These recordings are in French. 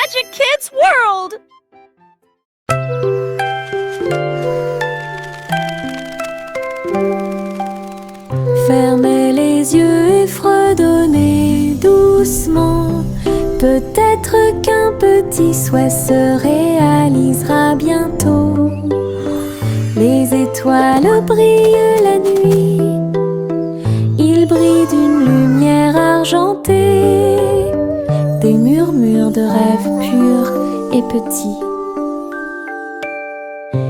Magic Kids World! Fermez les yeux et fredonnez doucement. Peut-être qu'un petit souhait se réalisera bientôt. Les étoiles brillent la nuit. Ils brillent d'une lumière argentée. Des murmures de rêves purs et petits.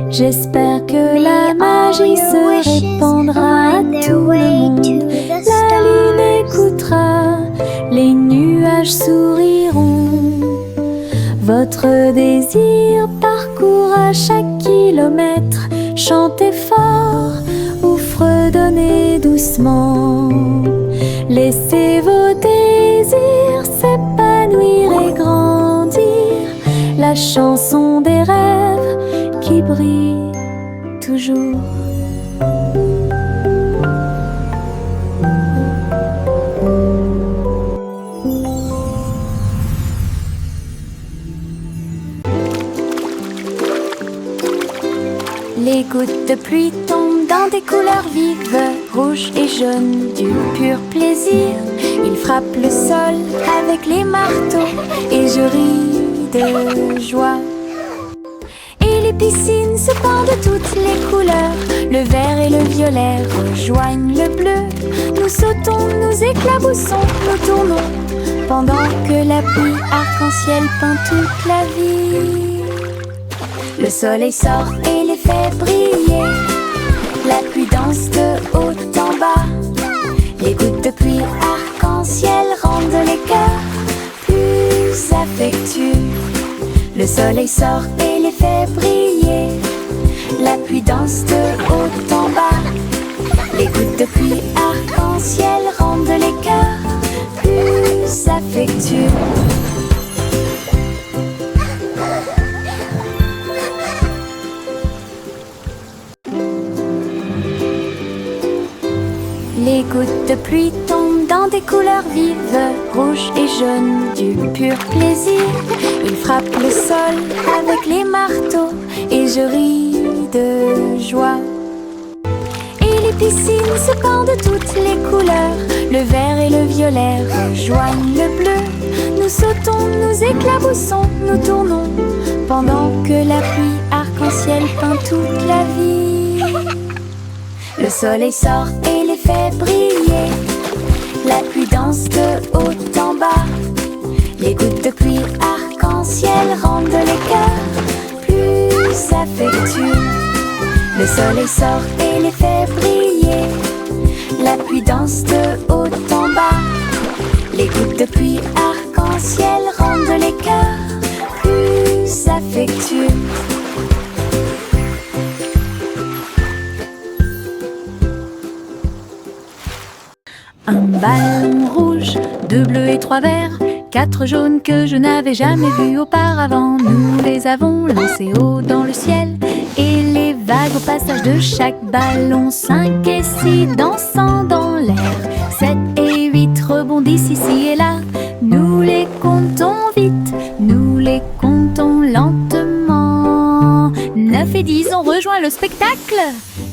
J'espère que la magie se répandra à tout le monde. La lune écoutera, les nuages souriront. Votre désir parcourra chaque kilomètre. Chantez fort ou fredonnez doucement. Laissez vos désirs s'épanouir et grandir. La chanson des rêves qui brille toujours. Les gouttes de pluie tombent dans des couleurs vives, rouge et jaune, du pur plaisir. Ils frappent le sol avec les marteaux et je ris de joie. Et les piscines se pendent de toutes les couleurs. Le vert et le violet rejoignent le bleu. Nous sautons, nous éclaboussons, nous tournons, pendant que la pluie arc-en-ciel peint toute la vie. Le soleil sort et les fait briller. La pluie danse de haut en bas. Les gouttes de pluie arc-en-ciel rendent les cœurs plus affectueux. Le soleil sort et les fait briller. La pluie danse de haut en bas. Les gouttes de pluie arc-en-ciel rendent les cœurs plus affectueux. Les gouttes de pluie tombent dans des couleurs vives, rouge et jaune, du pur plaisir. Ils frappent le sol avec les marteaux et je ris de joie. Et les piscines se pendent de toutes les couleurs. Le vert et le violet rejoignent le bleu. Nous sautons, nous éclaboussons, nous tournons, pendant que la pluie arc-en-ciel peint toute la vie. Le soleil sort et les fait briller. La pluie danse de haut en bas. Les gouttes de pluie arc-en-ciel rendent les cœurs plus affectueux. Le soleil sort et les fait briller. La pluie danse de haut en bas. Les gouttes de pluie arc-en-ciel rendent les cœurs plus affectueux. Un ballon rouge, 2 bleus et 3 verts, 4 jaunes que je n'avais jamais vus auparavant. Nous les avons lancés haut dans le ciel et les vagues au passage de chaque ballon. 5 et 6 dansant dans l'air, 7 et 8 rebondissent ici et là. Nous les comptons vite, nous les comptons lentement. 9 et 10 ont rejoint le spectacle.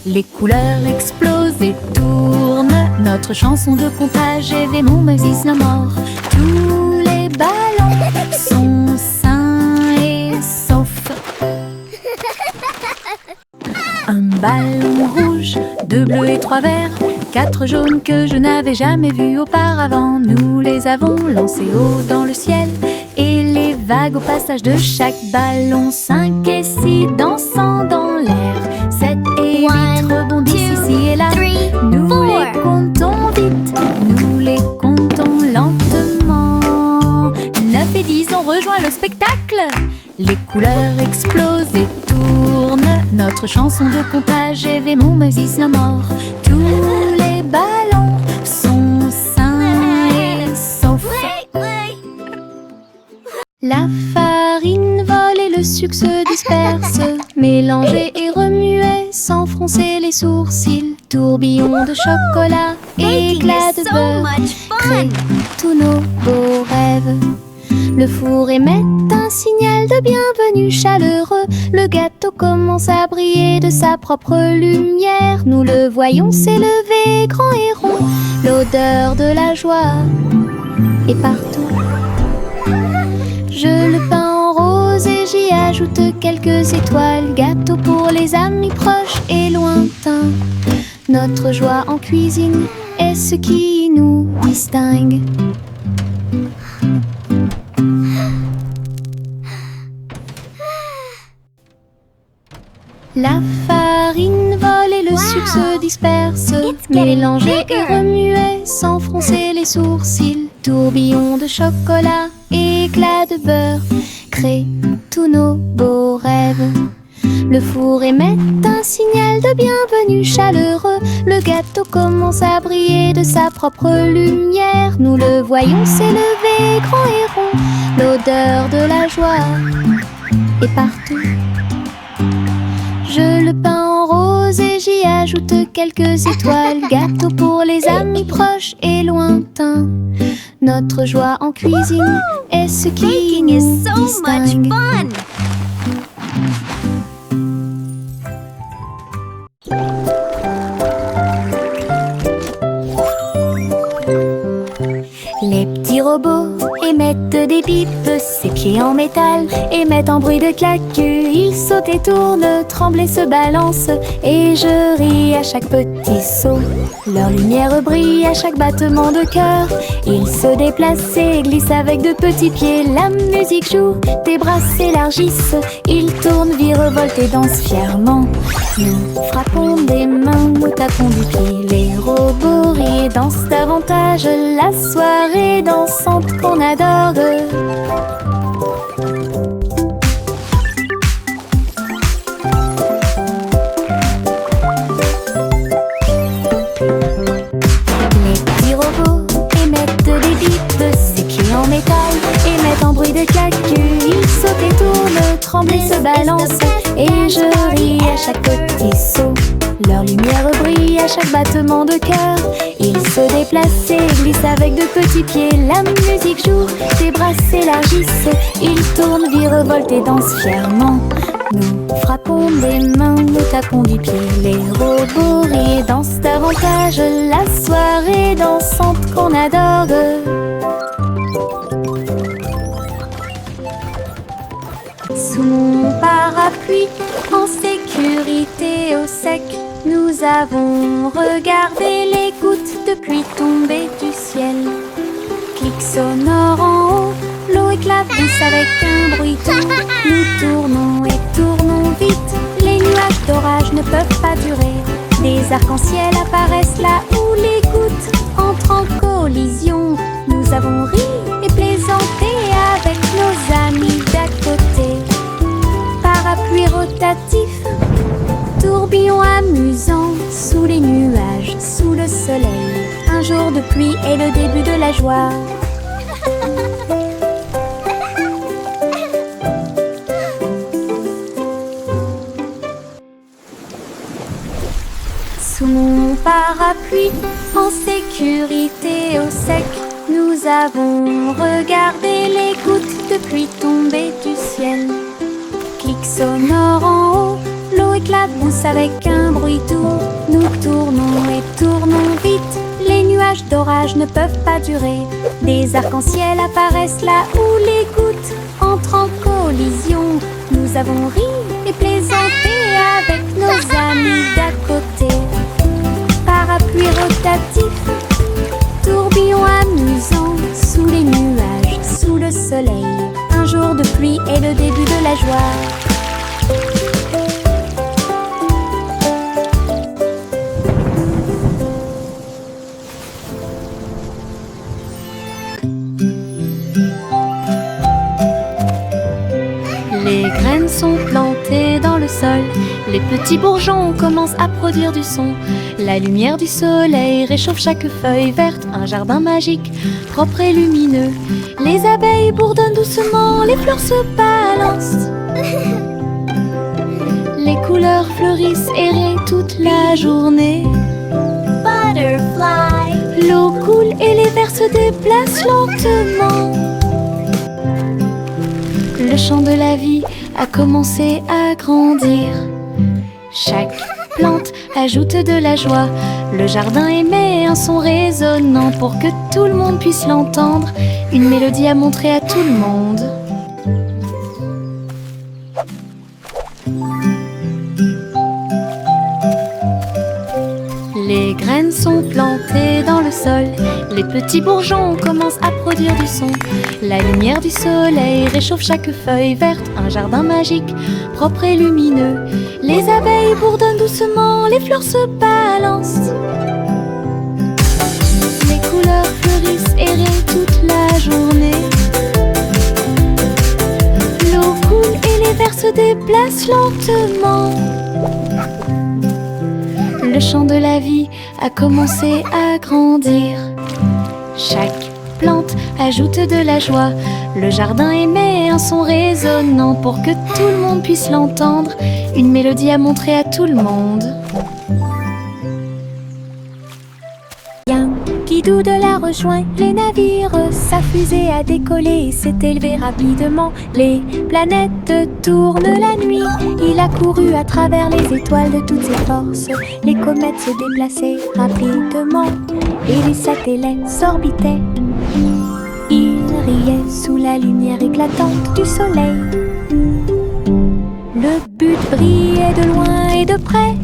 Les couleurs explosent et tournent. Notre chanson de comptage est des mots Moses no more. Tous les ballons sont sains et saufs. Un ballon rouge, 2 bleus et 3 verts, 4 jaunes que je n'avais jamais vus auparavant. Nous les avons lancés haut dans le ciel et les vagues au passage de chaque ballon. 5 et 6 dansant dans l'air, 7 et 8 rebondissent ici et là. Nous les comptons vite, nous les comptons lentement. 9 et 10 ont rejoint le spectacle. Les couleurs explosent et tournent. Notre chanson de comptage est des mots Moses no more. Tous les ballons sont sains et saufs. La farine vole et le sucre se disperse. Mélangez et remuez sans froncer les sourcils. Tourbillon de chocolat, éclats de beurre, créent tous nos beaux rêves. Le four émet un signal de bienvenue chaleureux. Le gâteau commence à briller de sa propre lumière. Nous le voyons s'élever grand et rond. L'odeur de la joie est partout. Je le peins en rose et j'y ajoute quelques étoiles. Gâteau pour les amis proches et lointains. Notre joie en cuisine est ce qui nous distingue. La farine vole et le sucre se disperse. Mélanger et remuer sans froncer les sourcils. Tourbillon de chocolat, éclat de beurre créent tous nos beaux rêves. Le four émet un signal de bienvenue chaleureux. Le gâteau commence à briller de sa propre lumière. Nous le voyons s'élever grand et rond. L'odeur de la joie est partout. Je le peins en rose et j'y ajoute quelques étoiles. Gâteau pour les amis proches et lointains. Notre joie en cuisine est ce qui nous distingue. Les petits robots émettent des pipes. Ses pieds en métal émettent un bruit de claque. Ils sautent et tournent, tremblent et se balancent. Et je ris à chaque petit saut. Leur lumière brille à chaque battement de cœur. Ils se déplacent et glissent avec de petits pieds. La musique joue, tes bras s'élargissent. Ils tournent, virevoltent et dansent fièrement. Nous frappons des mains, nous tapons du pied. Les robots rient et dansent davantage. La soirée dansante qu'on adore. Les petits robots émettent des bips. Ses pieds en métal émettent un bruit de claque. Ils sautent et tournent, tremblent et se balancent. Et je ris à chaque petit saut. Leur lumière brille à chaque battement de cœur. Ils se déplacent et glissent avec de petits pieds. La musique joue, tes bras s'élargissent. Ils tournent, virevoltent et dansent fièrement. Nous frappons des mains, nous tapons du pied. Les robots rient et dansent davantage. La soirée dansante qu'on adore. Sous mon parapluie, en sécurité au sec, nous avons regardé les gouttes de pluie tomber du ciel. Clic sonore en haut, l'eau éclate avec un bruit doux. Nous tournons et tournons vite, les nuages d'orage ne peuvent pas durer. Des arcs-en-ciel apparaissent là où les gouttes entrent en collision. Nous avons ri et plaisanté avec nos amis d'à côté. Parapluie rotatif, tourbillon amusant, sous les nuages, sous le soleil. Un jour de pluie est le début de la joie. Sous mon parapluie, en sécurité au sec, nous avons regardé les gouttes de pluie tomber du ciel. Clic sonore en haut, l'eau éclabousse avec un bruit doux. Nous tournons et tournons vite, les nuages d'orage ne peuvent pas durer. Des arcs-en-ciel apparaissent là où les gouttes entrent en collision. Nous avons ri et plaisanté avec nos amis d'à côté. Parapluie rotatif, tourbillon amusant, sous les nuages, sous le soleil. Un jour de pluie est le début de la joie. Les graines sont plantées dans le sol. Les petits bourgeons commencent à produire du son. La lumière du soleil réchauffe chaque feuille verte. Un jardin magique, propre et lumineux. Les abeilles bourdonnent doucement, les fleurs se balancent. Les couleurs fleurissent et rient toute la journée. Butterfly. L'eau coule et les vers se déplacent lentement. Le champ de la vie a commencé à grandir. Chaque plante ajoute de la joie. Le jardin émet un son résonnant pour que tout le monde puisse l'entendre. Une mélodie à montrer à tout le monde. Les graines sont plantées dans le sol. Les petits bourgeons commencent à produire du son. La lumière du soleil réchauffe chaque feuille verte. Un jardin magique, propre et lumineux. Les abeilles bourdonnent doucement, les fleurs se balancent. Les couleurs fleurissent et rayonnent toute la journée. L'eau coule et les vers se déplacent lentement. Le champ de la vie a commencé à grandir. Chaque plante ajoute de la joie. Le jardin émet un son résonnant pour que tout le monde puisse l'entendre. Une mélodie à montrer à tout le monde. Yankee Doodle a rejoint les navires. Sa fusée a décollé et s'est élevée rapidement. Les planètes tournent la nuit. Il a couru à travers les étoiles de toutes ses forces. Les comètes se déplaçaient rapidement et les satellites s'orbitaient. Il riait sous la lumière éclatante du soleil. Le but brillait de loin et de près.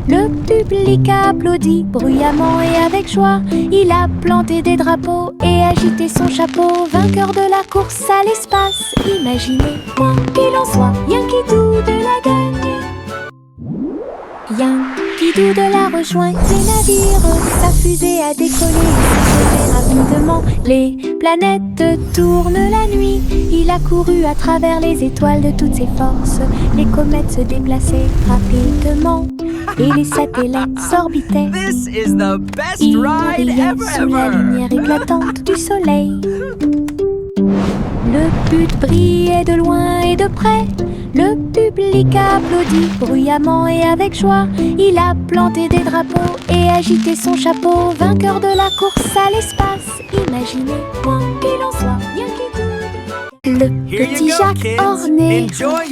Le public a applaudi bruyamment et avec joie. Il a planté des drapeaux et agité son chapeau. Vainqueur de la course à l'espace. Imaginez, quoi qu'il en soit, Yankee Doodle a gagné. Yankee Doodle a rejoint les navires. Sa fusée a décollé et s'est élevée rapidement. Les planètes tournent la nuit. Il a couru à travers les étoiles de toutes ses forces. Les comètes se déplaçaient rapidement et les satellites s'orbitaient. Il riait sous la lumière éclatante du soleil. Le but brillait de loin et de près. Le public a applaudi bruyamment et avec joie. Il a planté des drapeaux et agité son chapeau. Vainqueur de la course à l'espace. Imaginez, quoi qu'il en soit, Yankee Doodle. Le petit Jacques Orné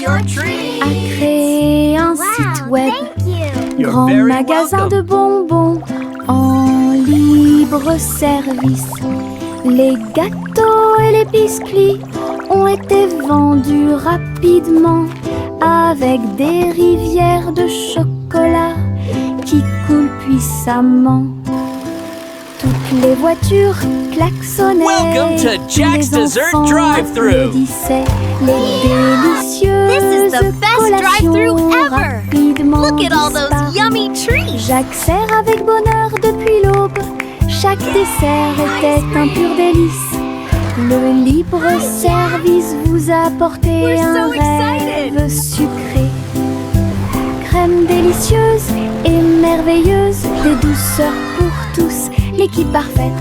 a créé un site web. Grand magasin de bonbons en libre service. Les gâteaux et les biscuits ont été vendus rapidement avec des rivières de chocolat qui coulent puissamment. Toutes les voitures klaxonnaient. Welcome to Jack's Dessert Drive-Thru. Les délicieuses This is the best drive-thru ever. rapidement Look at all those disparues. yummy treats. Jacques sert avec bonheur depuis l'aube. Chaque dessert était un pur délice. Le libre service vous a apporté We're un so excited. rêve sucré. Crème délicieuse et merveilleuse, des douceurs pour tous, l'équipe parfaite.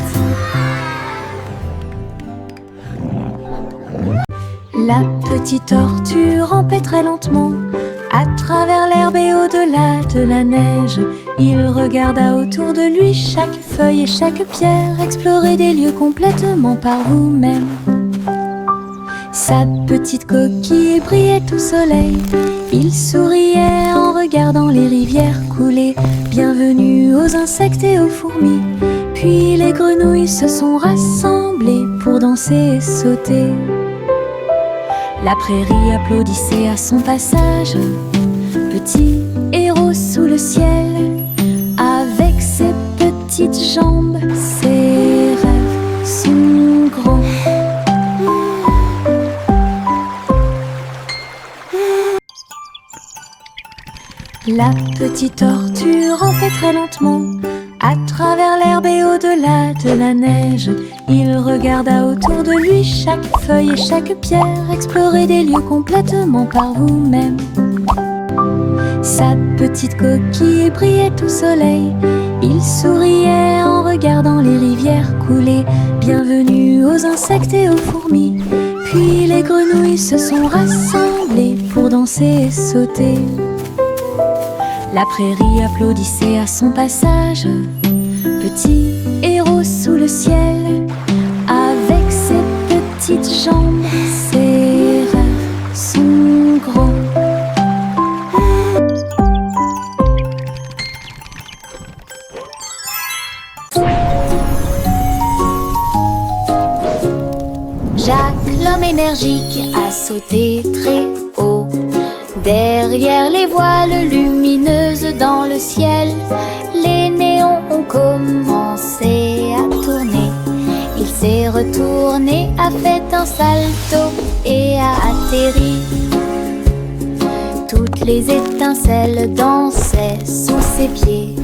La petite tortue rampait très lentement à travers l'herbe et au-delà de la neige. Il regarda autour de lui chaque feuille et chaque pierre, explorer des lieux complètement par vous-même. Sa petite coquille brillait au soleil. Il souriait en regardant les rivières couler. Bienvenue aux insectes et aux fourmis. Puis les grenouilles se sont rassemblées pour danser et sauter. La prairie applaudissait à son passage. Petit héros sous le ciel, avec ses petites jambes, ses rêves sont grands. La petite tortue rampait très lentement à travers l'herbe et au-delà de la neige. Il regarda autour de lui chaque feuille et chaque pierre, explorer des lieux complètement par vous-même. Sa petite coquille brillait au soleil. Il souriait en regardant les rivières couler. Bienvenue aux insectes et aux fourmis. Puis les grenouilles se sont rassemblées pour danser et sauter. La prairie applaudissait à son passage. Petit héros sous le ciel, avec ses petites jambes, ses rêves Jacques, l'homme énergique, a sauté très haut. Derrière les voiles lumineuses dans le ciel, les néons ont commencé à tourner. Il s'est retourné, a fait un salto et a atterri. Toutes les étincelles dansaient sous ses pieds.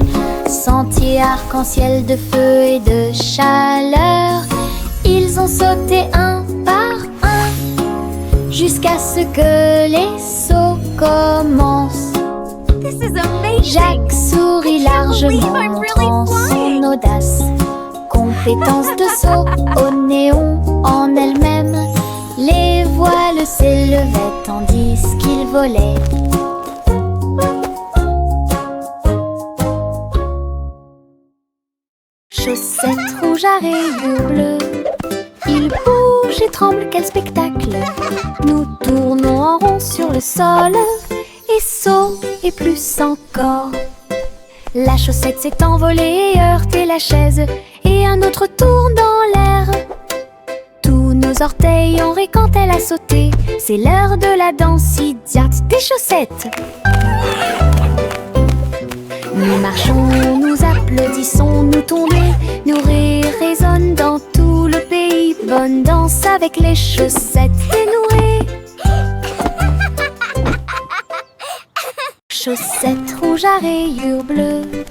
Sentier arc-en-ciel de feu et de chaleur. Ils ont sauté un par un jusqu'à ce que les sauts commencent. This is amazing. Jacques sourit largement, I'm really montrant flying. son audace. Compétence de saut au néon en elle-même. Les voiles s'élevaient tandis qu'il volait. Chaussettes rouges à rayures bleues, il bouge et tremble, quel spectacle! Nous tournons en rond sur le sol, et saut et plus encore. La chaussette s'est envolée et heurté la chaise, et un autre tourne dans l'air. Tous nos orteils ont ri quand elle a sauté. C'est l'heure de la danse idiote des chaussettes. Nous marchons, nous applaudissons, nous tombons, nos rires résonnent dans tout le pays. Bonne danse avec les chaussettes dénouées. Chaussettes rouges à rayures bleues,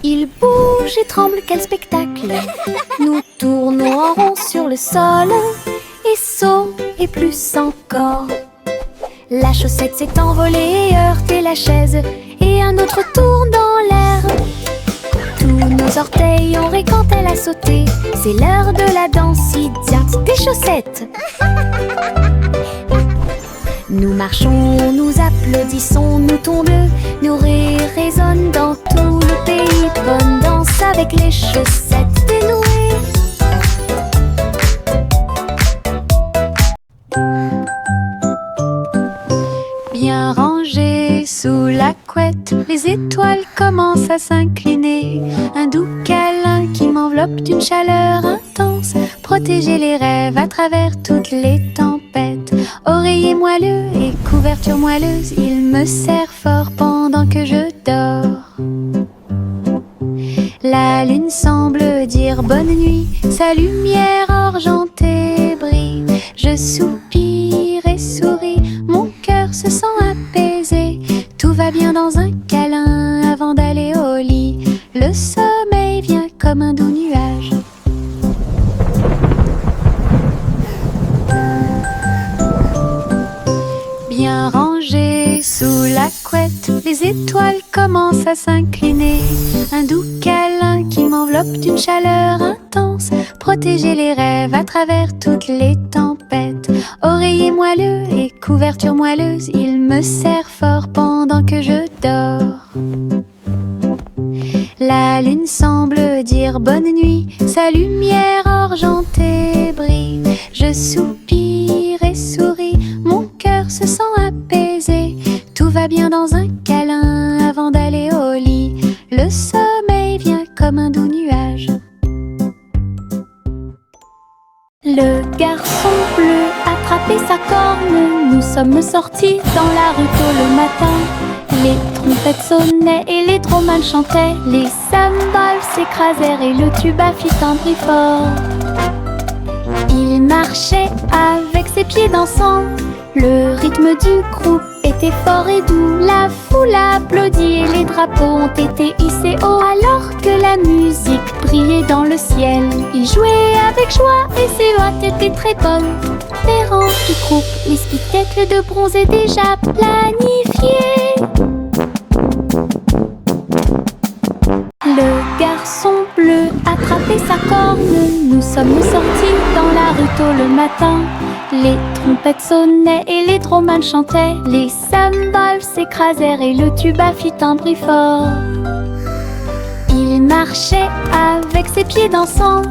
il bouge et tremble, quel spectacle! Nous tournons en rond sur le sol, et saut et plus encore. La chaussette s'est envolée et heurté la chaise, et un autre tourne dans l'air. Tous nos orteils ont ri quand elle a sauté. C'est l'heure de la danse idiote des chaussettes. Nous marchons, nous applaudissons, nous tombons, nos rires résonnent dans tout le pays. Bonne danse avec les chaussettes dénouées. Bien rangées sous la couette, les étoiles commencent à s'incliner. Un doux câlin qui m'enveloppe d'une chaleur intense. Protéger les rêves à travers toutes les tempêtes. Oreiller moelleux et couverture moelleuse, il me serre fort pendant que je dors. La lune semble dire bonne nuit, sa lumière argentée brille. Je soupire et souris, mon cœur se sent apaisé. Tout va bien dans un câlin avant d'aller au lit. Le sommeil vient comme un doux nuage. Bien rangées sous la couette, les étoiles commencent à s'incliner. Un doux câlin qui m'enveloppe d'une chaleur intense. Protéger les rêves à travers toutes les tempêtes. Oreiller moelleux et couverture moelleuse, il me serre fort pendant que je dors. La lune semble dire bonne nuit, sa lumière argentée brille. Je soupire et souris, mon cœur se sent apaisé. Tout va bien dans un câlin avant d'aller au lit. Le sommeil vient comme un doux nuage. Le garçon bleu attrapait sa corne. Nous sommes sortis dans la rue tôt le matin. Les trompettes sonnaient et les dromals chantaient. Les cymbales s'écrasèrent et le tuba fit un bruit fort. Il marchait avec ses pieds dansants. Le rythme du groupe était fort et doux. La foule applaudit et les drapeaux ont été hissés haut. Alors que la musique brillait dans le ciel, il jouait avec joie et ses hôtes étaient très bonnes. Les rangs du groupe, les spectacles de bronze est déjà planifiés. Le garçon bleu attrapait sa corne. Nous sommes sortis dans la rue tôt le matin. Les trompettes sonnaient et les dromals chantaient. Les cymbales s'écrasèrent et le tuba fit un bruit fort. Il marchait avec ses pieds dansants.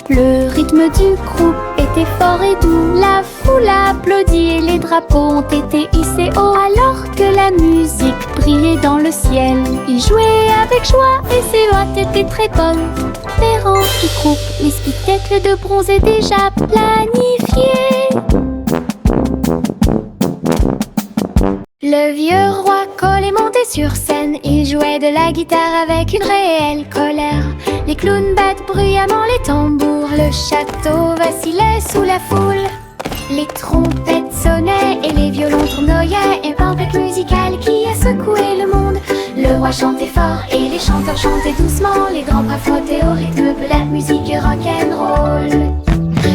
Le rythme du groupe était fort et doux. La foule applaudit et les drapeaux ont été hissés haut. Alors que la musique brillait dans le ciel, il jouait avec joie et ses hôtes étaient très bonnes. Les rangs du groupe, les spectacles de bronze est déjà planifiés. sur scène, ils jouaient de la guitare avec une réelle colère. Les clowns battent bruyamment les tambours, le château vacillait sous la foule. Les trompettes sonnaient et les violons tournoyaient, une tempête musicale qui a secoué le monde. Le roi chantait fort et les chanteurs chantaient doucement, les grands bras frottaient au rythme de la musique rock'n'roll.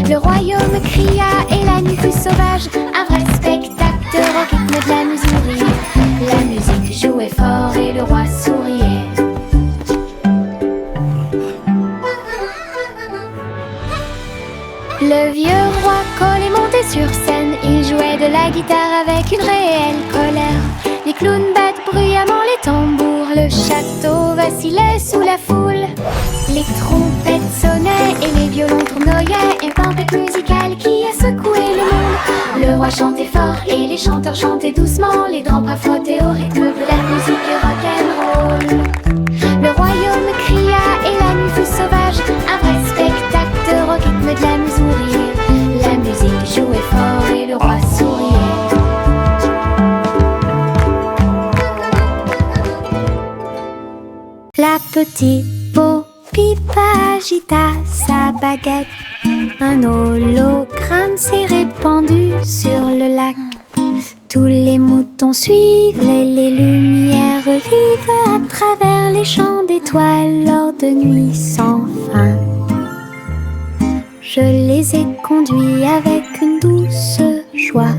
Le royaume cria et la nuit fut sauvage, un vrai spectacle au rythme de la musique. La musique jouait fort et le roi souriait. Le vieux roi Cole est monté sur scène, il jouait de la guitare avec une réelle colère. Les clowns battent bruyamment les tambours, le château vacillait sous la foule. Les trompettes sonnaient et les violons tournoyaient, une tempête musicale qui a secoué le monde. Le roi chantait fort et les chanteurs chantaient doucement, les grands bras frottaient au rythme de la musique rock'n'roll. Le royaume cria et la nuit fut sauvage, un vrai spectacle au rythme de la musique. La musique jouait fort et le roi souriait. La petite Bo Peep agita sa baguette. Un hologramme s'est répandu sur le lac. Tous les moutons suivaient les lumières vives à travers les champs d'étoiles lors de nuits sans fin. Je les ai conduits avec une douce joie.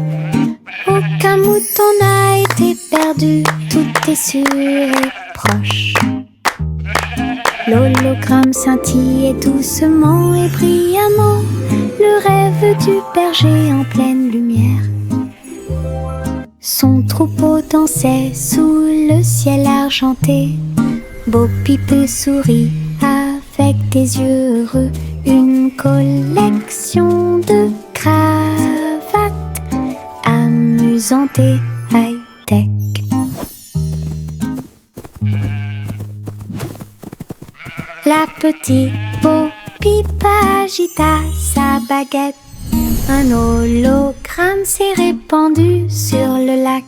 Aucun mouton n'a été perdu, tout est sûr et proche. L'hologramme scintillait doucement et brillamment, le rêve du berger en pleine lumière. Son troupeau dansait sous le ciel argenté. Bo Peep sourit avec des yeux heureux. Une collection de cravates amusantes et high-tech. La petite Bo Peep agita sa baguette. Un hologramme s'est répandu sur le lac.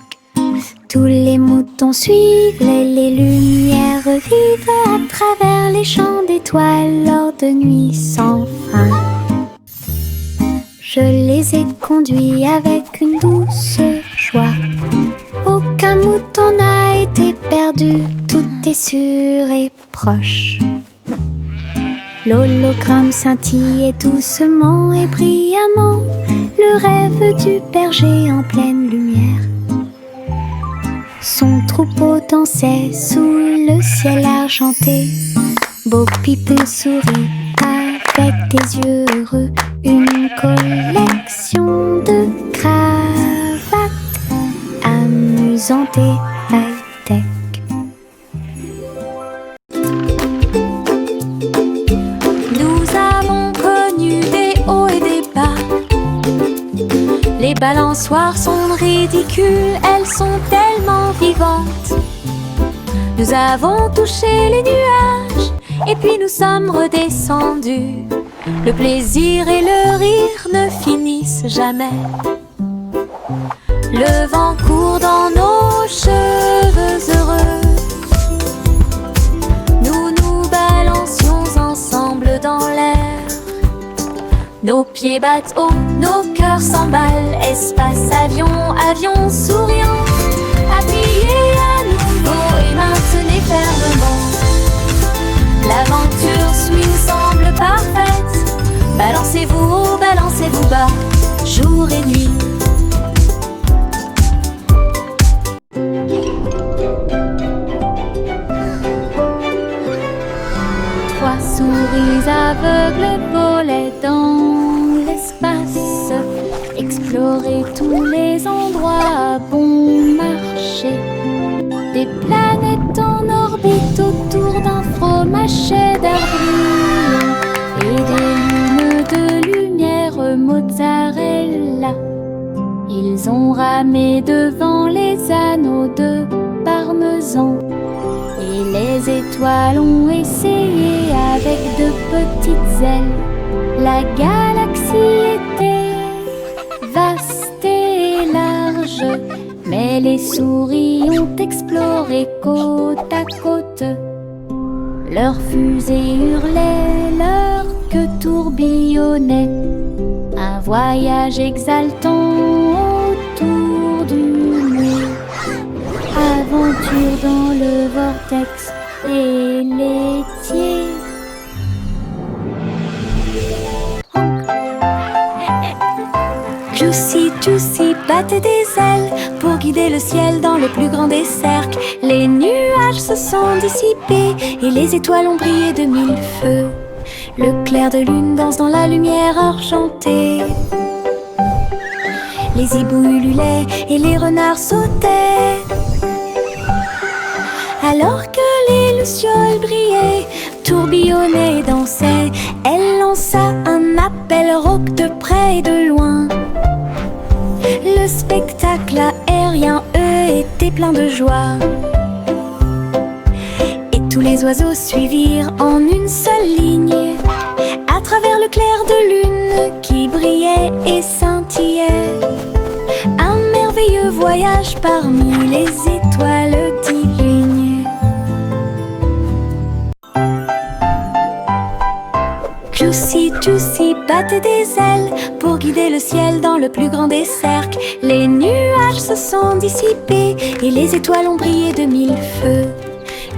Tous les moutons suivaient les lumières vives à travers les champs d'étoiles lors de nuits sans fin. Je les ai conduits avec une douce joie. Aucun mouton n'a été perdu, tout est sûr et proche. L'hologramme scintillait doucement et brillamment, le rêve du berger en pleine lumière. Son troupeau dansait sous le ciel argenté. Bo Peep sourit avec des yeux heureux. Une collection de cravates amusantes et high-tech. Nous avons connu des hauts et des bas. Les balançoires sont ridicules, elles sont tellement vivantes. Nous avons touché les nuages et puis nous sommes redescendus. Le plaisir et le rire ne finissent jamais. Le vent court dans nos cheveux heureux. Nous nous balancions ensemble dans l'air. Nos pieds battent haut, nos cœurs s'emballent. Espace, avion, avion souriant. Appuyez à nouveau et maintenez fermement. L'aventure swing semble parfaite. Balancez-vous haut, balancez-vous bas, jour et nuit. Trois souris aveugles volaient dans l'espace, explorer tous les endroits à bon marché. Des planètes en orbite autour d'un fromage d'air brûlant et des lunes de lumière mozzarella. Ils ont ramé devant les anneaux de parmesan et les étoiles ont essayé avec de petites ailes. La galaxie était vaste et large, mais Mais les souris ont exploré côte à côte. Leurs fusées hurlaient, leur queue tourbillonnait. Un voyage exaltant autour du monde. Aventure dans le vortex et laitier. Juicy, Juicy battait des ailes pour guider le ciel dans le plus grand des cercles. Les nuages se sont dissipés et les étoiles ont brillé de mille feux. Le clair de lune danse dans la lumière argentée. Les hiboux ululaient et les renards sautaient. Alors que les lucioles brillaient, tourbillonnaient et dansaient, elle lança un appel rauque de près et de loin. Le spectacle aérien, eux, était plein de joie. Et tous les oiseaux suivirent en une seule ligne, à travers le clair de lune qui brillait et scintillait. Un merveilleux voyage parmi les étoiles divines. Juicy, Juicy battait des ailes pour guider le ciel dans le plus grand des cercles. Les nuages se sont dissipés et les étoiles ont brillé de mille feux.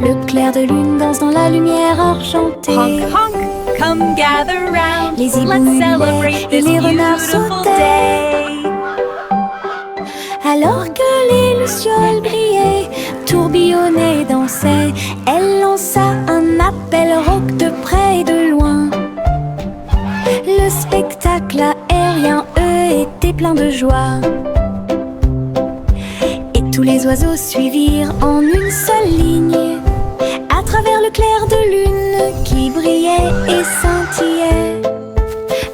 Le clair de lune danse dans la lumière argentée. Honk, honk, come gather round. Les hiboux Let's hurlaient celebrate et this les renards beautiful sautaient. day. Alors que les lucioles brillaient, tourbillonnaient et dansaient, elle lança un appel rauque de près et de loin. Le spectacle aérien, eux, était plein de joie. Et tous les oiseaux suivirent en une seule ligne, à travers le clair de lune qui brillait et scintillait.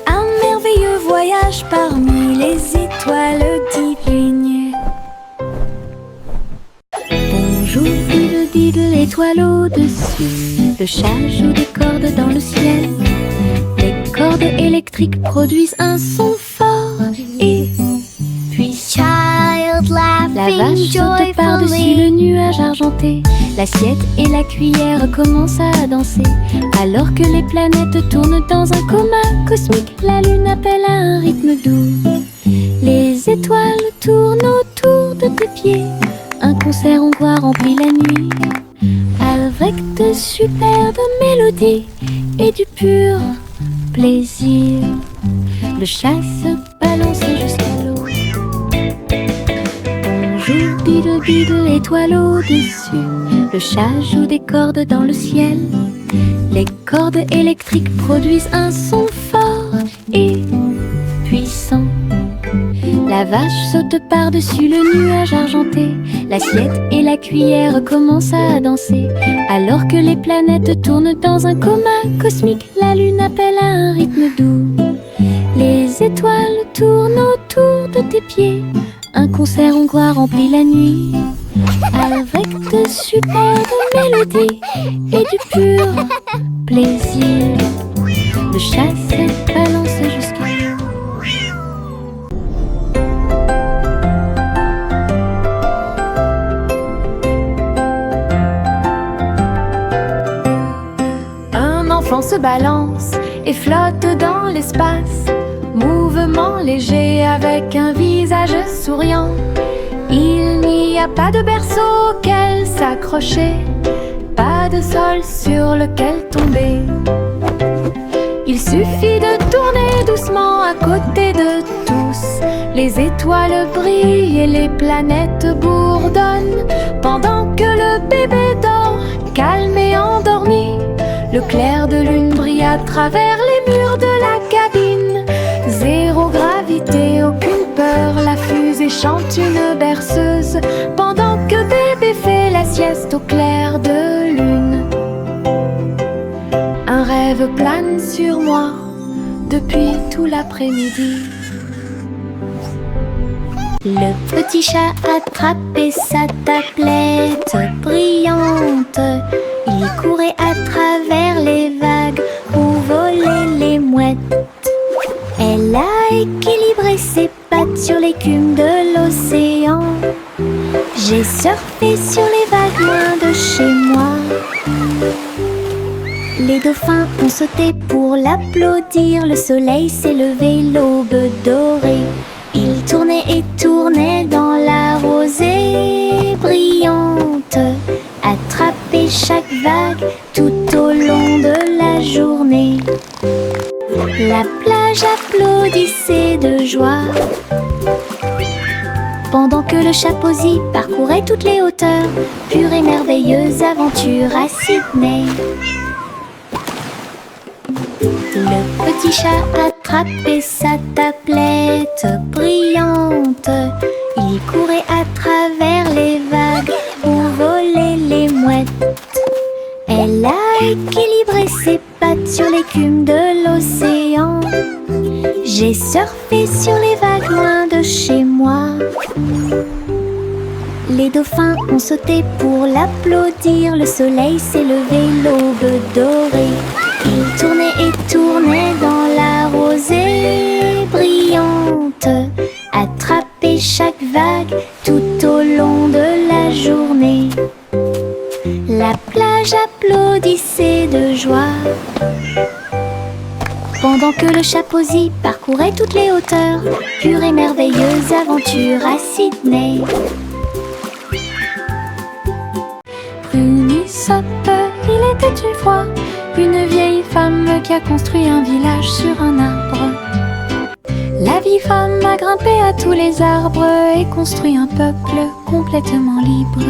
Un merveilleux voyage parmi les étoiles divines. Bonjour, diddle diddle, étoile au-dessus. Le chat joue des cordes dans le ciel. Les cordes électriques produisent un son fort et puis la vache saute par-dessus le nuage argenté. L'assiette et la cuillère commencent à danser. Alors que les planètes tournent dans un coma cosmique, la lune appelle à un rythme doux. Les étoiles tournent autour de tes pieds. Un concert hongrois remplit la nuit, avec de superbes mélodies et du pur plaisir. Le chat se balance jusqu'à l'eau. Bonjour, diddle diddle, étoile au-dessus. Le chat joue des cordes dans le ciel. Les cordes électriques produisent un son fort et puissant. La vache saute par-dessus le nuage argenté. L'assiette et la cuillère commencent à danser. Alors que les planètes tournent dans un coma cosmique, la lune appelle à un rythme doux. Les étoiles tournent autour de tes pieds. Un concert hongrois remplit la nuit, avec de superbes mélodies et du pur plaisir. Le chat se balance jusqu'à l'eau. Un enfant se balance et flotte dans l'espace. Mouvement léger avec un visage souriant. Il n'y a pas de berceau auquel s'accrocher, pas de sol sur lequel tomber. Il suffit de tourner doucement à côté de tous. Les étoiles brillent et les planètes bourdonnent, pendant que le bébé dort, calme et endormi. Le clair de lune brille à travers les murs de la cabine. Zéro gravité, aucune peur, la fusée chante une berceuse, pendant que bébé fait la sieste au clair de lune. Un rêve plane sur moi depuis tout l'après-midi. Le petit chat attrapait sa tablette brillante. Il courait à travers les vagues où volaient les mouettes. Elle a équilibré ses pattes sur l'écume de l'océan. J'ai surfé sur les vagues loin de chez moi. Les dauphins ont sauté pour l'applaudir. Le soleil s'est levé, l'aube dorée. Il tournait et tournait dans la rosée brillante, attrapait chaque vague tout au long de la journée. La plage applaudissait de joie pendant que le chapeauzi parcourait toutes les hauteurs. Pure et merveilleuse aventure à Sydney. Le petit chat attrapait sa tablette brillante. Il courait à travers les vagues où volaient les mouettes. Elle a équilibré ses pattes sur l'écume de l'océan. J'ai surfé sur les vagues loin de chez moi. Les dauphins ont sauté pour l'applaudir. Le soleil s'est levé, l'aube dorée. Il tournait et tournait dans la rosée brillante, attrapait chaque vague tout au long de la journée. La plage applaudissait de joie pendant que le chapeauzi parcourait toutes les hauteurs. Pure et merveilleuse aventure à Sydney. Prunissop, il était une fois une vieille femme qui a construit un village sur un arbre. La vieille femme a grimpé à tous les arbres et construit un peuple complètement libre.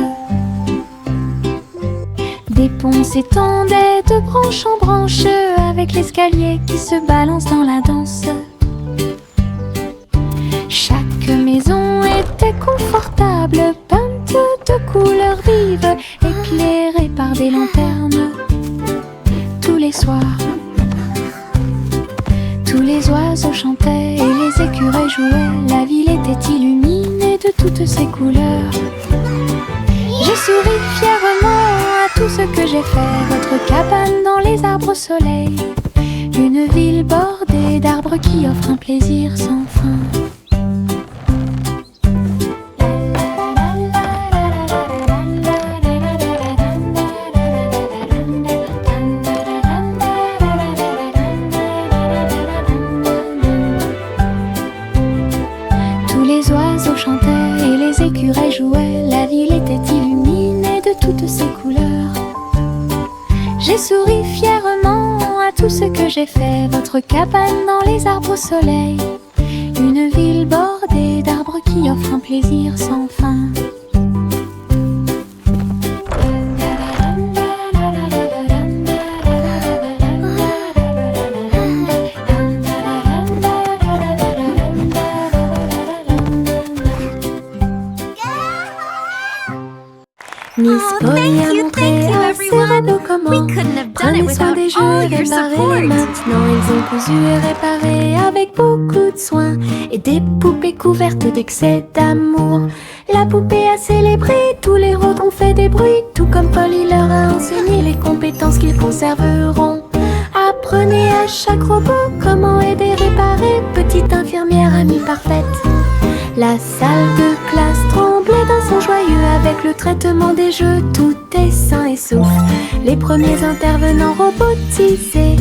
Des ponts s'étendaient de branche en branche avec l'escalier qui se balance dans la danse. Chaque maison était confortable, peinte de couleurs vives, éclairée par des lanternes. Tous les soirs, tous les oiseaux chantaient et les écureuils jouaient. La ville était illuminée de toutes ses couleurs. J'ai souri fièrement à tout ce que j'ai fait. Votre cabane dans les arbres au soleil, une ville bordée d'arbres qui offre un plaisir sans fin. J'ai souri fièrement à tout ce que j'ai fait. Votre cabane dans les arbres au soleil, une ville bordée d'arbres qui offre un plaisir sans fin. Miss Polly a montré à ses radeaux comment prenez soin des jeux et réparer les maintenant. Ils ont cousu et réparé avec beaucoup de soin et des poupées couvertes d'excès d'amour. La poupée a célébré, tous les rôles ont fait des bruits, tout comme Polly leur a enseigné les compétences qu'ils conserveront. Apprenez à chaque robot comment aider et réparer, petite infirmière amie parfaite. La salle de classe tremblait d'un son joyeux avec le traitement des jeux, tout est sain et sauf. Les premiers intervenants robotisés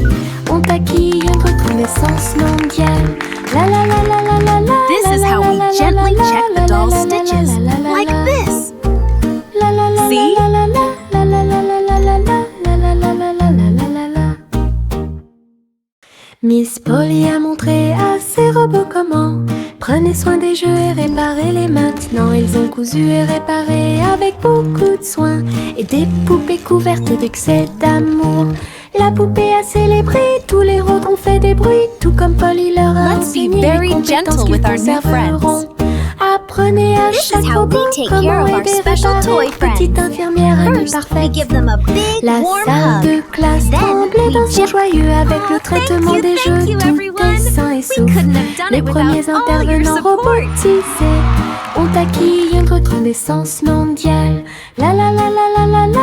ont acquis une reconnaissance mondiale. La la la la la la la. This is how we gently check the doll's stitches, like this. See? Miss Polly a montré à ses robots comment prenez soin des jeux et réparez les maintenant. Ils ont cousu et réparé avec beaucoup de soin et des poupées couvertes d'excès d'amour. La poupée a célébré, tous les rôles ont fait des bruits, tout comme Polly leur a Let's be enseigné very les compétences gentle qu'ils with our new conserveront. friends. Apprenez à This is chaque how we robot take care comment of our aider et special réparer, toy friends. petite infirmière amie First, we parfaite. give them a big La warm salle de hug. classe Then tremblait we d'un son just- joyeux avec le traitement des Thank jeux, you, tout everyone. est sain et We sauf. couldn't have done Les it premiers without all your intervenants support. robotisés ont acquis une reconnaissance mondiale. La la la la la la la.